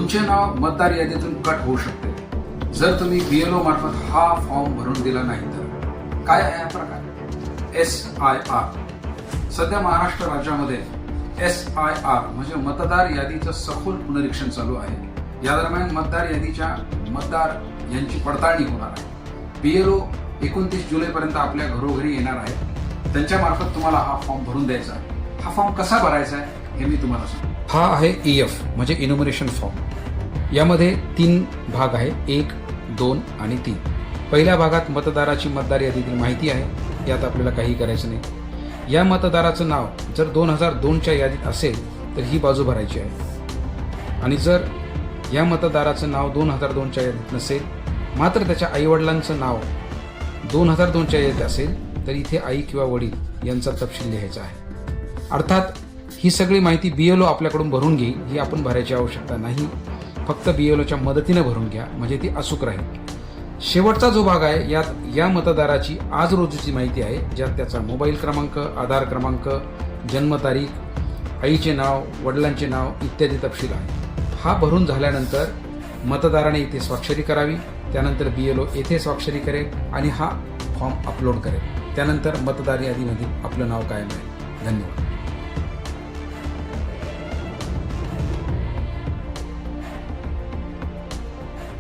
तुमचे नाव मतदार यादीतून कट होऊ शकते जर तुम्ही BLO मार्फत हा फॉर्म भरून दिला नाही तर. काय आहे हा प्रकार? SIR. सध्या महाराष्ट्र राज्यामध्ये SIR म्हणजे मतदार यादीचं सखोल पुनरीक्षण चालू आहे. या दरम्यान मतदार यादीच्या मतदार यांची पडताळणी होणार आहे. BLO 29 जुलैपर्यंत आपल्या घरोघरी येणार आहे. त्यांच्या मार्फत तुम्हाला हा फॉर्म भरून द्यायचा आहे. हा फॉर्म कसा भरायचा आहे हे मी तुम्हाला सांगतो. हा आहे EF म्हणजे इन्युमरेशन फॉर्म. यामध्ये 3 भाग आहे, 1, 2 आणि 3. पहिल्या भागात मतदाराची मतदार यादीतील माहिती आहे. यात आपल्याला काही करायचं नाही. या मतदाराचं नाव जर 2002च्या यादीत असेल तर ही बाजू भरायची आहे आणि जर या मतदाराचं नाव 2002च्या यादीत नसेल मात्र त्याच्या आईवडिलांचं नाव 2002च्या यादीत असेल तर इथे आई किंवा वडील यांचा तपशील लिहायचा आहे. अर्थात ही सगळी माहिती BLO आपल्याकडून भरून घेईल. ही आपण भरायची आवश्यकता नाही. फक्त BLOच्या मदतीने भरून घ्या म्हणजे ती अचूक राहील. शेवटचा जो भाग आहे यात या मतदाराची आज रोजीची माहिती आहे, ज्यात त्याचा मोबाईल क्रमांक, आधार क्रमांक, जन्मतारीख, आईचे नाव, वडिलांचे नाव इत्यादी तपशील आहे. हा भरून झाल्यानंतर मतदाराने इथे स्वाक्षरी करावी. त्यानंतर BLO येथे स्वाक्षरी करेल आणि हा फॉर्म अपलोड करेल. त्यानंतर मतदार यादीमध्ये आपलं नाव कायम आहे. धन्यवाद.